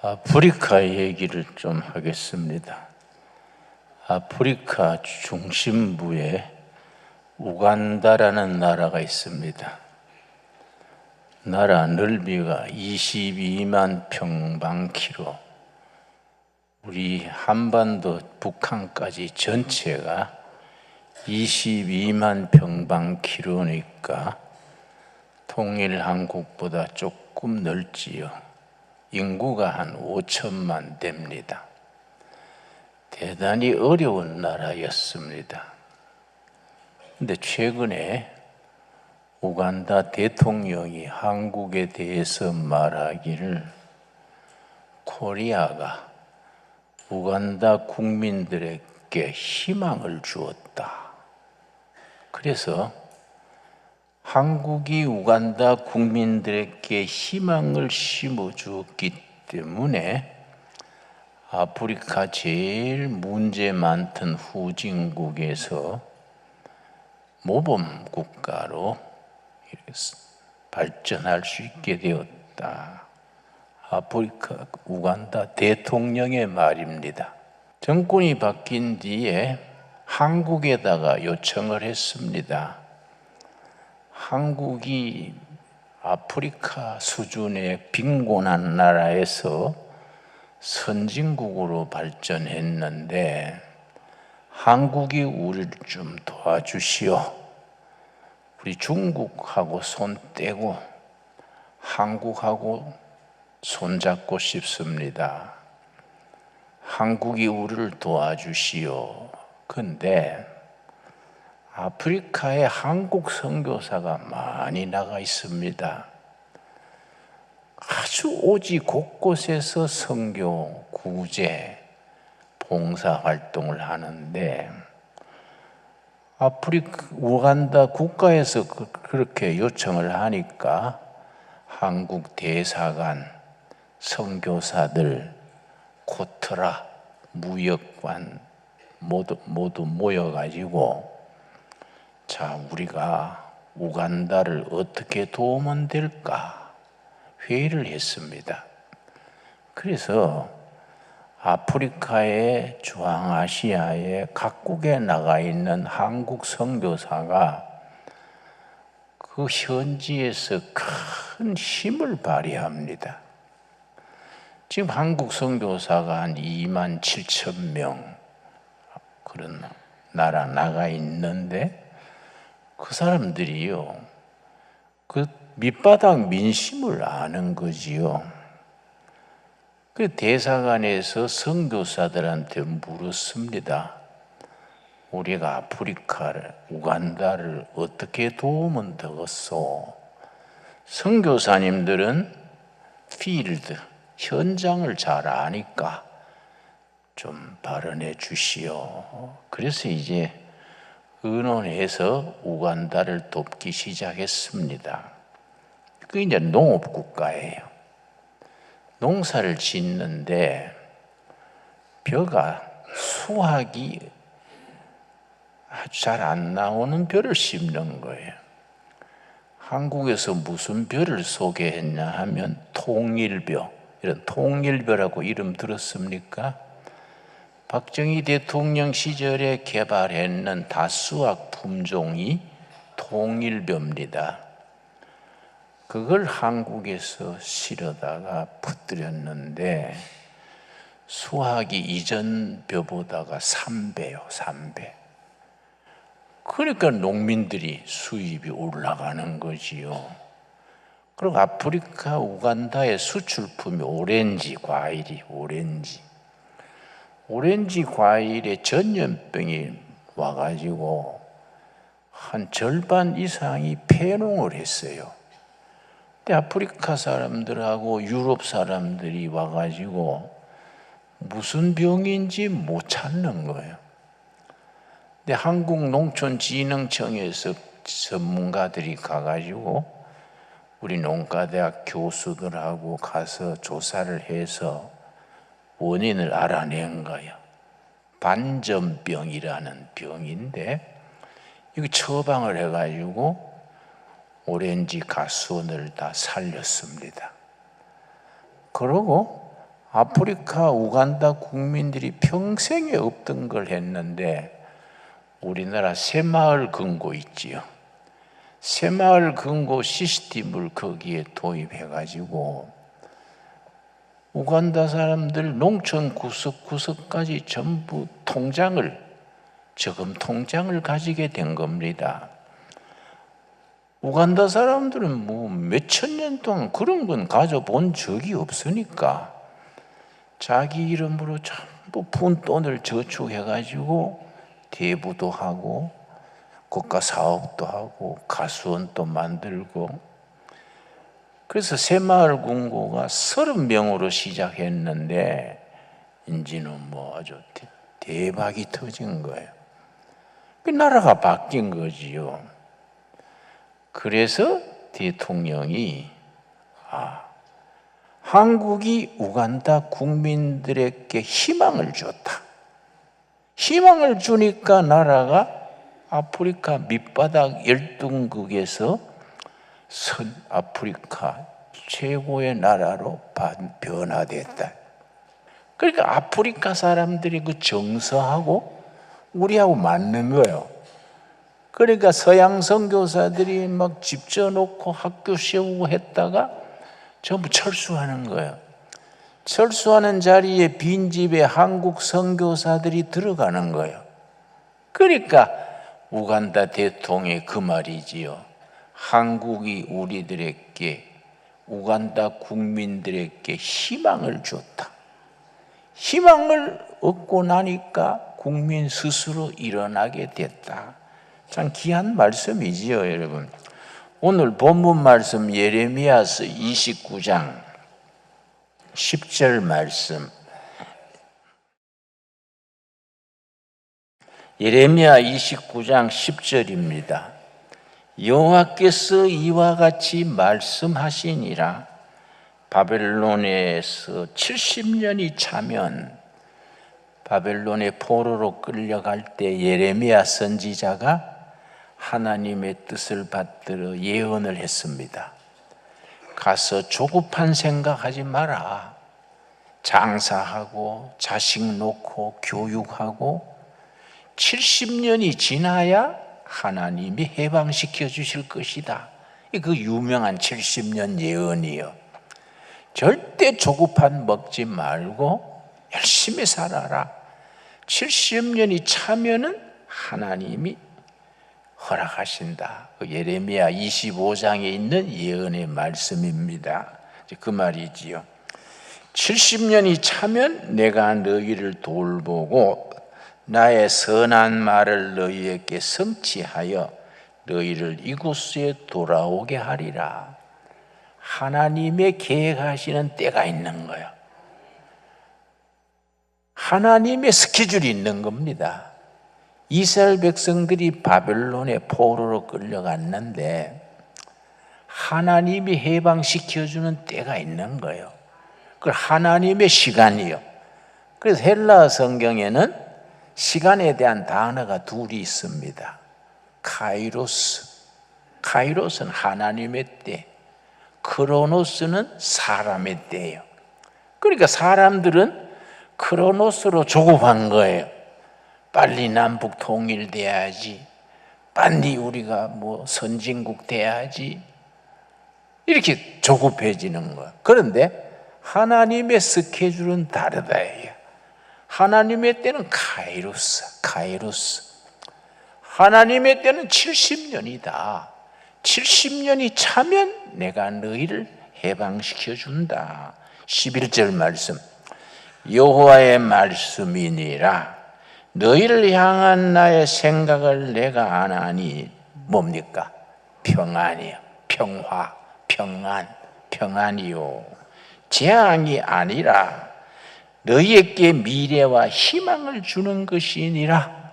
아프리카 얘기를 좀 하겠습니다. 아프리카 중심부에 우간다라는 나라가 있습니다. 나라 넓이가 22만 평방키로, 우리 한반도 북한까지 전체가 22만 평방키로니까 통일한국보다 조금 넓지요. 인구가 한 5천만 됩니다. 대단히 어려운 나라였습니다. 근데 최근에 우간다 대통령이 한국에 대해서 말하기를 코리아가 우간다 국민들에게 희망을 주었다. 그래서 한국이 우간다 국민들에게 희망을 심어주었기 때문에 아프리카 제일 문제 많던 후진국에서 모범 국가로 발전할 수 있게 되었다. 아프리카 우간다 대통령의 말입니다. 정권이 바뀐 뒤에 한국에다가 요청을 했습니다. 한국이 아프리카 수준의 빈곤한 나라에서 선진국으로 발전했는데 한국이 우리를 좀 도와주시오. 우리 중국하고 손 떼고 한국하고 손잡고 싶습니다. 한국이 우리를 도와주시오. 근데 아프리카에 한국 선교사가 많이 나가 있습니다. 아주 오지 곳곳에서 선교, 구제, 봉사 활동을 하는데 우간다 국가에서 그렇게 요청을 하니까 한국 대사관, 선교사들, 코트라, 무역관 모두 모여가지고 자, 우리가 우간다를 어떻게 도우면 될까 회의를 했습니다. 그래서 아프리카의 중앙아시아의 각국에 나가 있는 한국 선교사가 그 현지에서 큰 힘을 발휘합니다. 지금 한국 선교사가 한 2만 7천 명 그런 나라 나가 있는데 그 사람들이요, 그 밑바닥 민심을 아는 거지요. 그 대사관에서 선교사들한테 물었습니다. 우리가 아프리카를, 우간다를 어떻게 도우면 되겠소? 선교사님들은 필드, 현장을 잘 아니까 좀 발언해 주시오. 그래서 이제 의논해서 우간다를 돕기 시작했습니다. 그게 이제 농업국가예요. 농사를 짓는데 벼가 수확이 아주 잘 안 나오는 벼를 심는 거예요. 한국에서 무슨 벼를 소개했냐 하면 통일벼, 이런 통일벼라고 이름 들었습니까? 박정희 대통령 시절에 개발했는 다수학 품종이 통일벼입니다. 그걸 한국에서 실어다가 퍼뜨렸는데 수확이 이전 벼보다가 3배요, 3배. 그러니까 농민들이 수입이 올라가는 거지요. 그리고 아프리카 우간다의 수출품이 오렌지 과일이 오렌지 과일에 전염병이 와가지고 한 절반 이상이 폐농을 했어요. 근데 아프리카 사람들하고 유럽 사람들이 와가지고 무슨 병인지 못 찾는 거예요. 근데 한국농촌진흥청에서 전문가들이 가가지고 우리 농가대학 교수들하고 가서 조사를 해서 원인을 알아낸 거예요. 반점병이라는 병인데 이거 처방을 해가지고 오렌지 가수원을 다 살렸습니다. 그러고 아프리카 우간다 국민들이 평생에 없던 걸 했는데 우리나라 새마을 금고 있지요. 새마을 금고 시스템을 거기에 도입해가지고 우간다 사람들 농촌 구석구석까지 전부 저금 통장을 가지게 된 겁니다. 우간다 사람들은 뭐 몇천 년 동안 그런 건 가져본 적이 없으니까 자기 이름으로 전부 푼 돈을 저축해가지고 대부도 하고 국가 사업도 하고 가수원도 만들고, 그래서 새마을 금고가 30명으로 시작했는데 이제는 뭐 아주 대박이 터진 거예요. 그 나라가 바뀐 거지요. 그래서 대통령이 한국이 우간다 국민들에게 희망을 줬다. 희망을 주니까 나라가 아프리카 밑바닥 열등국에서 아프리카 최고의 나라로 변화됐다. 그러니까 아프리카 사람들이 그 정서하고 우리하고 맞는 거예요. 그러니까 서양 선교사들이 막 집 져놓고 학교 세우고 했다가 전부 철수하는 거예요. 철수하는 자리에 빈집에 한국 선교사들이 들어가는 거예요. 그러니까 우간다 대통령이 그 말이지요. 한국이 우리들에게, 우간다 국민들에게 희망을 줬다. 희망을 얻고 나니까 국민 스스로 일어나게 됐다. 참 귀한 말씀이지요, 여러분. 오늘 본문 말씀 예레미야서 29장 10절 말씀. 예레미야 29장 10절입니다. 여호와께서 이와 같이 말씀하시니라. 바벨론에서 70년이 차면 바벨론의 포로로 끌려갈 때 예레미야 선지자가 하나님의 뜻을 받들어 예언을 했습니다. 가서 조급한 생각하지 마라. 장사하고 자식 놓고 교육하고 70년이 지나야 하나님이 해방시켜 주실 것이다. 그 유명한 70년 예언이요. 절대 조급한 먹지 말고 열심히 살아라. 70년이 차면은 하나님이 허락하신다. 예레미야 25장에 있는 예언의 말씀입니다. 그 말이지요. 70년이 차면 내가 너희를 돌보고 나의 선한 말을 너희에게 성취하여 너희를 이곳에 돌아오게 하리라. 하나님의 계획하시는 때가 있는 거예요. 하나님의 스케줄이 있는 겁니다. 이스라엘 백성들이 바벨론의 포로로 끌려갔는데 하나님이 해방시켜주는 때가 있는 거예요. 그 하나님의 시간이요. 그래서 헬라 성경에는 시간에 대한 단어가 둘이 있습니다. 카이로스. 카이로스는 하나님의 때, 크로노스는 사람의 때예요. 그러니까 사람들은 크로노스로 조급한 거예요. 빨리 남북 통일돼야지, 빨리 우리가 뭐 선진국 돼야지, 이렇게 조급해지는 거예요. 그런데 하나님의 스케줄은 다르다. 하나님의 때는 카이로스. 하나님의 때는 70년이다. 70년이 차면 내가 너희를 해방시켜 준다. 11절 말씀. 여호와의 말씀이니라. 너희를 향한 나의 생각을 내가 아나니 뭡니까? 평안이요. 평화, 평안, 평안이요. 재앙이 아니라 너희에게 미래와 희망을 주는 것이니라.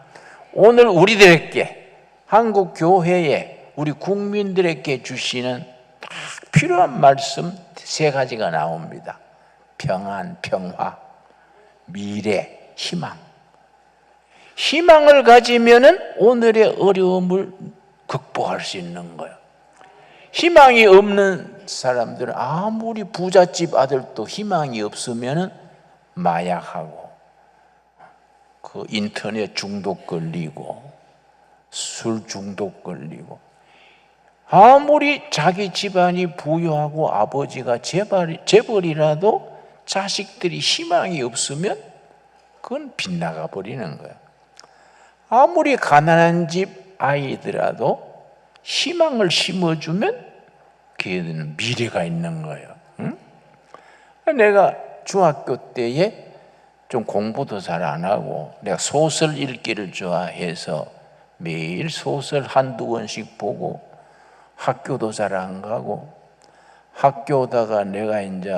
오늘 우리들에게, 한국 교회에, 우리 국민들에게 주시는 딱 필요한 말씀 세 가지가 나옵니다. 평안, 평화, 미래, 희망. 희망을 가지면은 오늘의 어려움을 극복할 수 있는 거예요. 희망이 없는 사람들은 아무리 부잣집 아들도 희망이 없으면은 마약하고 그 인터넷 중독 걸리고 술 중독 걸리고, 아무리 자기 집안이 부유하고 아버지가 재벌이라도 자식들이 희망이 없으면 그건 빗나가 버리는 거야. 아무리 가난한 집 아이들라도 희망을 심어주면 걔들은 미래가 있는 거예요. 응? 내가 중학교 때에 좀 공부도 잘 안 하고 내가 소설 읽기를 좋아해서 매일 소설 한두 권씩 보고 학교도 잘 안 가고, 학교 오다가 내가 이제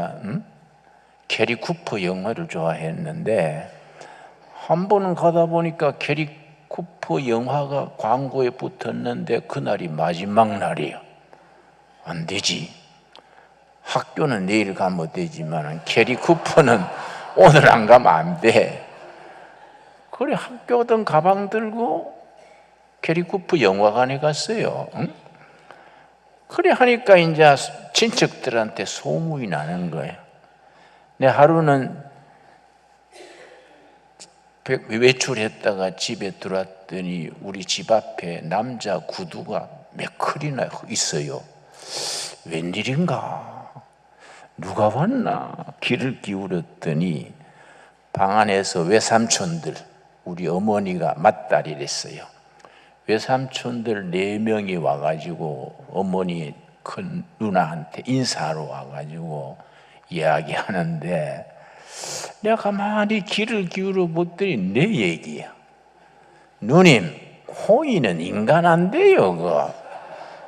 캐리 쿠퍼 영화를 좋아했는데 한 번은 가다 보니까 캐리 쿠퍼 영화가 광고에 붙었는데 그날이 마지막 날이에요. 안 되지. 학교는 내일 가면 되지만 캐리 쿠퍼는 오늘 안 가면 안 돼. 그래 학교 오던 가방 들고 캐리 쿠퍼 영화관에 갔어요. 응? 그래 하니까 이제 친척들한테 소문이 나는 거예요. 내 하루는 외출했다가 집에 들어왔더니 우리 집 앞에 남자 구두가 몇 컬이나 있어요. 웬일인가? 누가 왔나? 귀를 기울였더니 방 안에서 외삼촌들, 우리 어머니가 맏딸이랬어요. 외삼촌들 4명이 와가지고 어머니 큰 누나한테 인사하러 와가지고 이야기하는데 내가 가만히 귀를 기울여 보더니 내 얘기야. 누님, 호의는 인간 안 돼요. 그거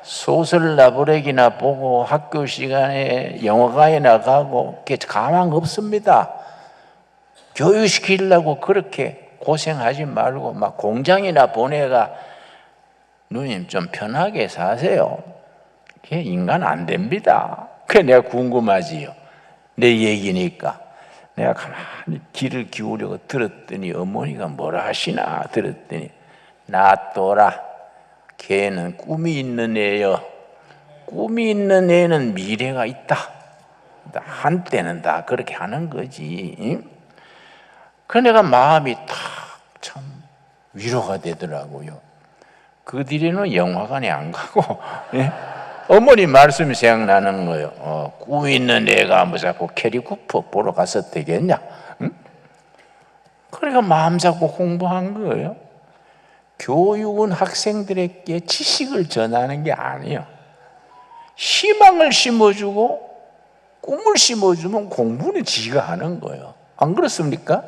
소설 나부렉이나 보고 학교 시간에 영화관이나 가고 그게 가망 없습니다. 교육시키려고 그렇게 고생하지 말고 막 공장이나 보내가 누님 좀 편하게 사세요. 그게 인간 안 됩니다. 그게 내가 궁금하지요. 내 얘기니까. 내가 가만히 귀를 기울여 들었더니 어머니가 뭐라 하시나 들었더니 놔둬라. 걔는 꿈이 있는 애요. 꿈이 있는 애는 미래가 있다. 한때는 다 그렇게 하는 거지. 그 내가 마음이 탁 참 위로가 되더라고요. 그 뒤에는 영화관에 안 가고 어머니 말씀이 생각나는 거예요. 꿈 있는 애가 뭐 자꾸 캐리 쿠퍼 보러 가서 되겠냐? 응? 그러니까 마음 잡고 공부한 거예요. 교육은 학생들에게 지식을 전하는 게 아니에요. 희망을 심어주고 꿈을 심어주면 공부는 지가 하는 거예요. 안 그렇습니까?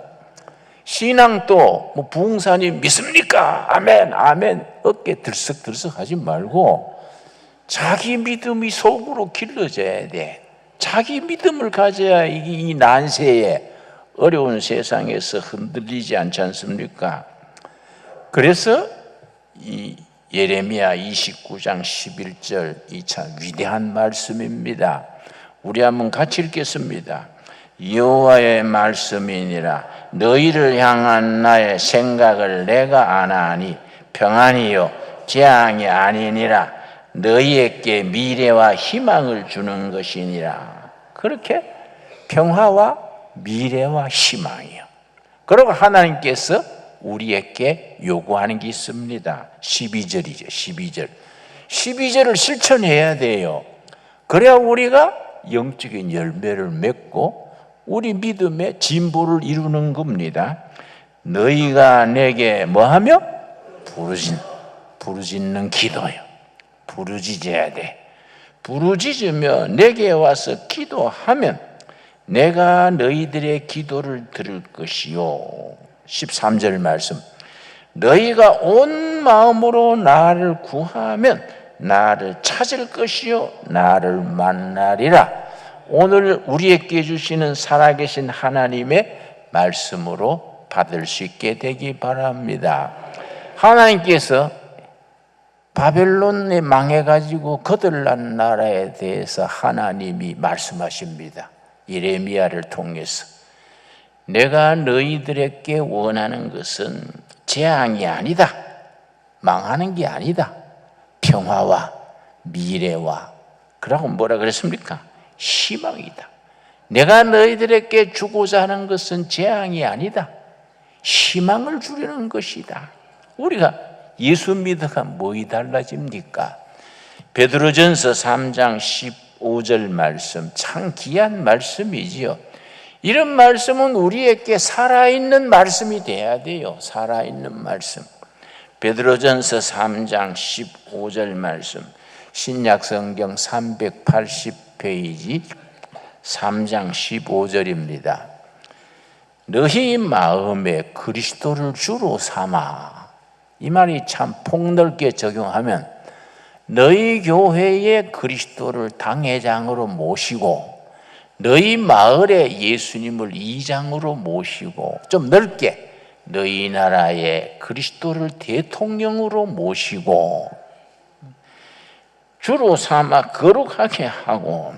신앙도 뭐 부흥사님 믿습니까? 아멘 아멘 어깨 들썩들썩 하지 말고 자기 믿음이 속으로 길러져야 돼. 자기 믿음을 가져야 이 난세에 어려운 세상에서 흔들리지 않지 않습니까? 그래서 이 예레미야 29장 11절 이 참 위대한 말씀입니다. 우리 한번 같이 읽겠습니다. 여호와의 말씀이니라. 너희를 향한 나의 생각을 내가 아나니 평안이요 재앙이 아니니라. 너희에게 미래와 희망을 주는 것이니라. 그렇게 평화와 미래와 희망이요. 그리고 하나님께서 우리에게 요구하는 게 있습니다. 12절이죠. 12절. 12절을 실천해야 돼요. 그래야 우리가 영적인 열매를 맺고 우리 믿음의 진보를 이루는 겁니다. 너희가 내게 뭐하며? 부르짖는 기도요. 부르짖어야 돼. 부르짖으며 내게 와서 기도하면 내가 너희들의 기도를 들을 것이요. 13절 말씀. 너희가 온 마음으로 나를 구하면 나를 찾을 것이요 나를 만나리라. 오늘 우리에게 주시는 살아계신 하나님의 말씀으로 받을 수 있게 되기 바랍니다. 하나님께서 바벨론에 망해가지고 거들난 나라에 대해서 하나님이 말씀하십니다. 예레미야를 통해서. 내가 너희들에게 원하는 것은 재앙이 아니다. 망하는 게 아니다. 평화와 미래와, 그러고 뭐라 그랬습니까? 희망이다. 내가 너희들에게 주고자 하는 것은 재앙이 아니다. 희망을 주려는 것이다. 우리가 예수 믿어가 뭐이 달라집니까? 베드로전서 3장 15절 말씀, 참 귀한 말씀이지요. 이런 말씀은 우리에게 살아있는 말씀이 돼야 돼요. 살아있는 말씀. 베드로전서 3장 15절 말씀, 신약성경 380페이지 3장 15절입니다. 너희 마음에 그리스도를 주로 삼아. 이 말이 참 폭넓게 적용하면 너희 교회에 그리스도를 당회장으로 모시고 너희 마을에 예수님을 이장으로 모시고, 좀 넓게 너희 나라에 그리스도를 대통령으로 모시고 주로 삼아 거룩하게 하고,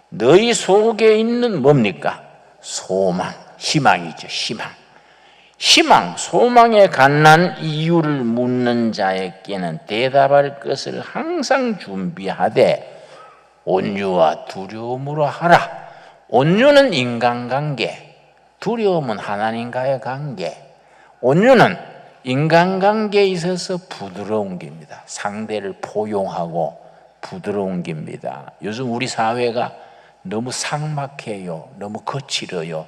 너희 속에 있는 뭡니까? 소망, 희망이죠. 희망, 소망에 관한 이유를 묻는 자에게는 대답할 것을 항상 준비하되 온유와 두려움으로 하라. 온유는 인간관계, 두려움은 하나님과의 관계. 온유는 인간관계에 있어서 부드러운 겁니다. 상대를 포용하고 부드러운 겁니다. 요즘 우리 사회가 너무 삭막해요. 너무 거칠어요.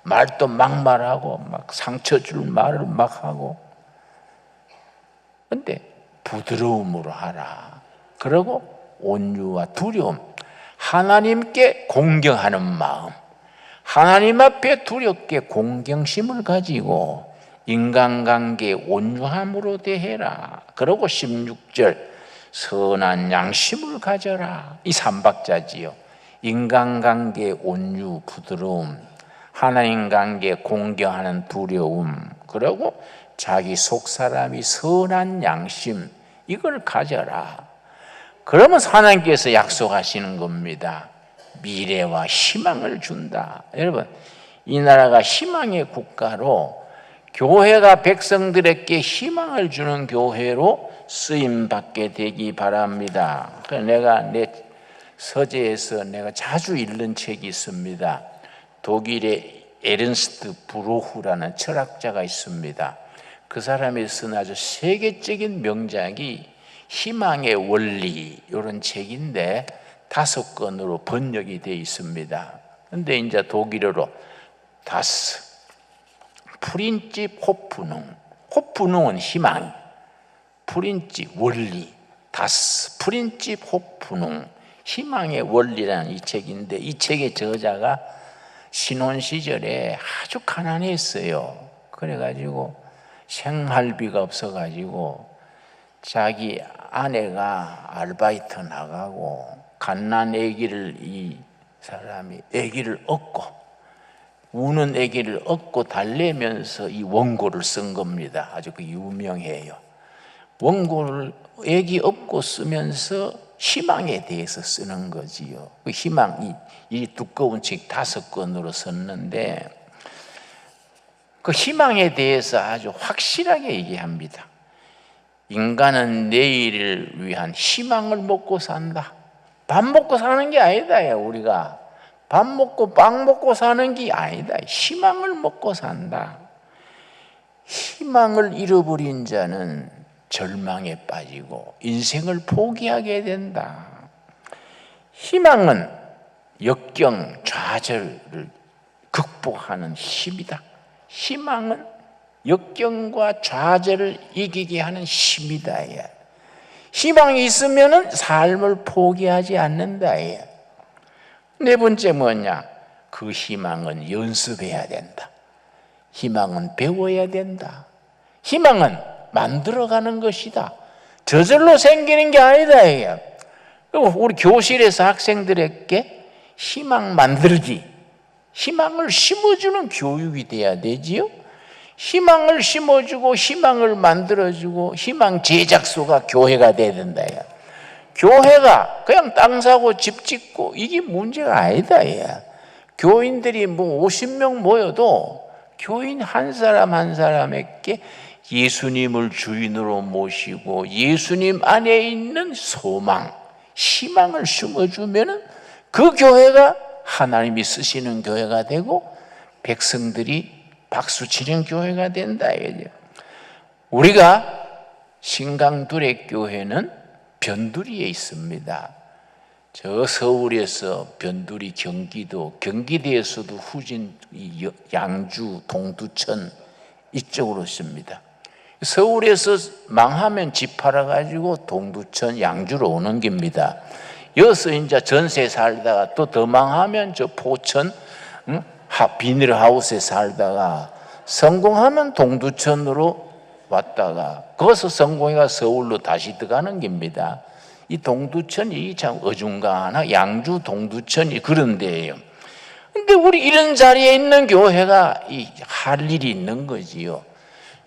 말도 막 말하고 막 상처 줄 말을 막 하고. 근데 부드러움으로 하라. 그리고 온유와 두려움, 하나님께 공경하는 마음, 하나님 앞에 두렵게 공경심을 가지고 인간관계에 온유함으로 대해라. 그리고 16절, 선한 양심을 가져라. 이 3박자지요. 인간관계에 온유, 부드러움, 하나님 관계에 공경하는 두려움, 그리고 자기 속사람이 선한 양심, 이걸 가져라. 그러면 하나님께서 약속하시는 겁니다. 미래와 희망을 준다. 여러분, 이 나라가 희망의 국가로, 교회가 백성들에게 희망을 주는 교회로 쓰임받게 되기 바랍니다. 내가 내 서재에서 내가 자주 읽는 책이 있습니다. 독일의 에른스트 브로후라는 철학자가 있습니다. 그 사람이 쓴 아주 세계적인 명작이 희망의 원리, 이런 책인데 5권으로 번역이 되어 있습니다. 그런데 이제 독일어로 다스 프린집 호프농, 호프농은 희망, 프린집 원리, 다스 프린집 호프농, 희망의 원리라는 이 책인데, 이 책의 저자가 신혼 시절에 아주 가난했어요. 그래가지고 생활비가 없어가지고 자기 아내가 아르바이트 나가고 갓난 아기를, 이 사람이 아기를 얻고, 우는 아기를 얻고 달래면서 이 원고를 쓴 겁니다. 아주 그 유명해요. 원고를 아기 얻고 쓰면서 희망에 대해서 쓰는 거지요. 그 희망, 이 두꺼운 책 5권으로 썼는데 그 희망에 대해서 아주 확실하게 얘기합니다. 인간은 내일을 위한 희망을 먹고 산다. 밥 먹고 사는 게 아니다. 우리가 밥 먹고 빵 먹고 사는 게 아니다. 희망을 먹고 산다. 희망을 잃어버린 자는 절망에 빠지고 인생을 포기하게 된다. 희망은 역경, 좌절을 극복하는 힘이다. 희망은 역경과 좌절을 이기게 하는 힘이다. 희망이 있으면 삶을 포기하지 않는다. 4번째 뭐냐? 그 희망은 연습해야 된다. 희망은 배워야 된다. 희망은 만들어가는 것이다. 저절로 생기는 게 아니다. 우리 교실에서 학생들에게 희망 만들기, 희망을 심어주는 교육이 돼야 되지요. 희망을 심어주고 희망을 만들어주고 희망 제작소가 교회가 돼야 된다. 교회가 그냥 땅 사고 집 짓고 이게 문제가 아니다. 교인들이 뭐 50명 모여도 교인 한 사람 한 사람에게 예수님을 주인으로 모시고 예수님 안에 있는 소망, 희망을 심어주면 그 교회가 하나님이 쓰시는 교회가 되고 백성들이 박수치는 교회가 된다 이거죠. 우리가 신강두레 교회는 변두리에 있습니다. 저 서울에서 변두리 경기도에서도 후진 양주 동두천 이쪽으로 있습니다. 서울에서 망하면 집 팔아가지고 동두천 양주로 오는 겁니다. 여기서 이제 전세 살다가 또 더 망하면 저 포천 비닐하우스에 살다가 성공하면 동두천으로 왔다가 거기서 성공해가 서울로 다시 들어가는 겁니다. 이 동두천이 참 어중간한 양주 동두천이 그런 데예요. 근데 우리 이런 자리에 있는 교회가 할 일이 있는 거지요.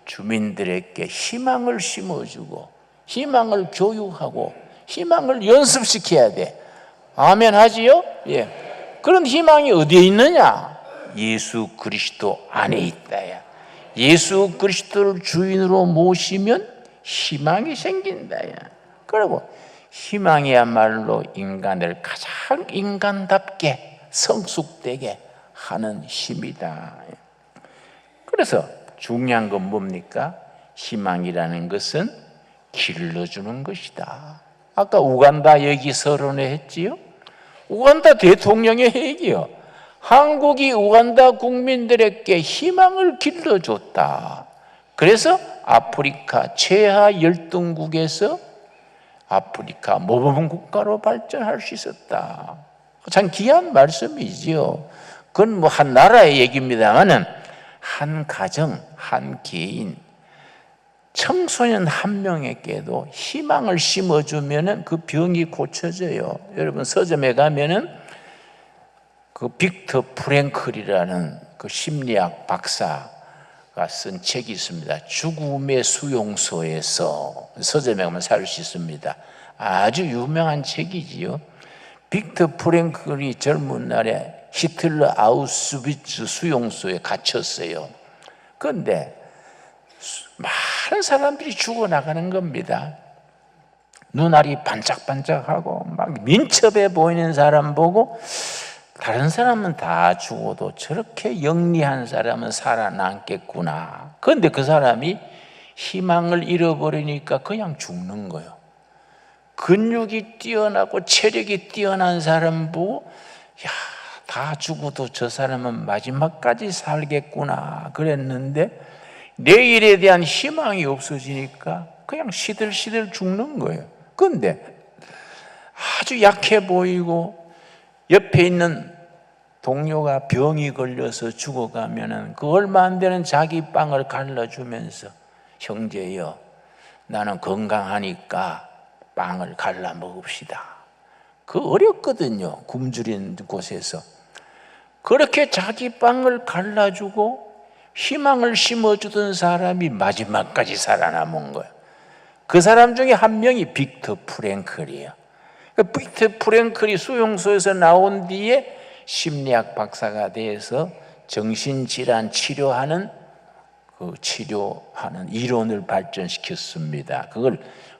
주민들에게 희망을 심어주고 희망을 교육하고 희망을 연습시켜야 돼. 아멘 하지요? 예. 그런 희망이 어디에 있느냐? 예수 그리스도 안에 있다야. 예수 그리스도를 주인으로 모시면 희망이 생긴다야. 그리고 희망이야말로 인간을 가장 인간답게 성숙되게 하는 힘이다. 그래서 중요한 건 뭡니까? 희망이라는 것은 길러주는 것이다. 아까 우간다 얘기 서론에 했지요? 우간다 대통령의 얘기요. 한국이 우간다 국민들에게 희망을 길러줬다. 그래서 아프리카 최하 열등국에서 아프리카 모범 국가로 발전할 수 있었다. 참 귀한 말씀이지요. 그건 뭐 한 나라의 얘기입니다만은 한 가정, 한 개인, 청소년 한 명에게도 희망을 심어주면은 그 병이 고쳐져요. 여러분 서점에 가면은 그 빅터 프랭클이라는 그 심리학 박사가 쓴 책이 있습니다. 죽음의 수용소에서 서점에 가면 살 수 있습니다. 아주 유명한 책이지요. 빅터 프랭클이 젊은 날에 히틀러 아우슈비츠 수용소에 갇혔어요. 그런데 많은 사람들이 죽어나가는 겁니다. 눈알이 반짝반짝하고 막 민첩해 보이는 사람 보고 다른 사람은 다 죽어도 저렇게 영리한 사람은 살아남겠구나. 그런데 그 사람이 희망을 잃어버리니까 그냥 죽는 거예요. 근육이 뛰어나고 체력이 뛰어난 사람 보고 다 죽어도 저 사람은 마지막까지 살겠구나 그랬는데 내일에 대한 희망이 없어지니까 그냥 시들시들 죽는 거예요. 그런데 아주 약해 보이고 옆에 있는 동료가 병이 걸려서 죽어가면은 그 얼마 안 되는 자기 빵을 갈라주면서 형제여 나는 건강하니까 빵을 갈라 먹읍시다. 그 어렵거든요. 굶주린 곳에서. 그렇게 자기 빵을 갈라주고 희망을 심어주던 사람이 마지막까지 살아남은 거예요. 그 사람 중에 한 명이 빅터 프랭클이에요. 빅터 프랭클이 수용소에서 나온 뒤에 심리학 박사가 돼서 정신질환 치료하는 이론을 발전시켰습니다. 그걸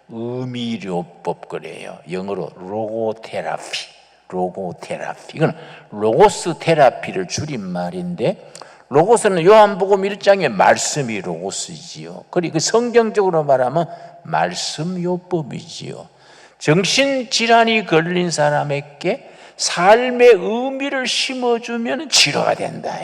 의미료법 그래요. 영어로 로고테라피. 이건 로고스 테라피를 줄인 말인데 로고스는 요한복음 1장의 말씀이 로고스지요. 그리고 성경적으로 말하면 말씀요법이지요. 정신질환이 걸린 사람에게 삶의 의미를 심어주면 치료가 된다.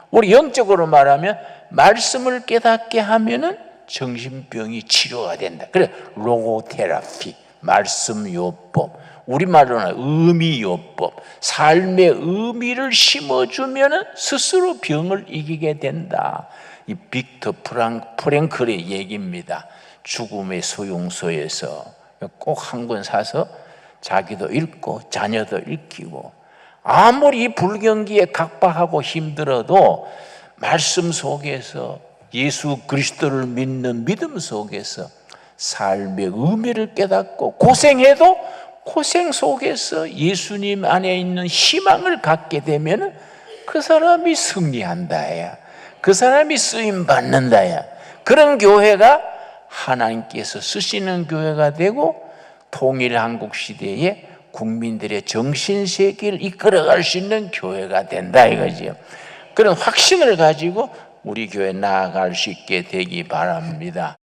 우리 영적으로 말하면 말씀을 깨닫게 하면은 정신병이 치료가 된다. 그래 로고테라피, 말씀요법, 우리말로는 의미요법, 삶의 의미를 심어주면 스스로 병을 이기게 된다. 이 빅터 프랭클의 얘기입니다. 죽음의 수용소에서 꼭 한 권 사서 자기도 읽고 자녀도 읽히고 아무리 불경기에 각박하고 힘들어도 말씀 속에서 예수 그리스도를 믿는 믿음 속에서 삶의 의미를 깨닫고 고생해도 고생 속에서 예수님 안에 있는 희망을 갖게 되면 그 사람이 승리한다야. 그 사람이 쓰임 받는다야. 그런 교회가 하나님께서 쓰시는 교회가 되고 통일 한국 시대에 국민들의 정신세계를 이끌어갈 수 있는 교회가 된다 이거지요. 그런 확신을 가지고 우리 교회 나아갈 수 있게 되기 바랍니다.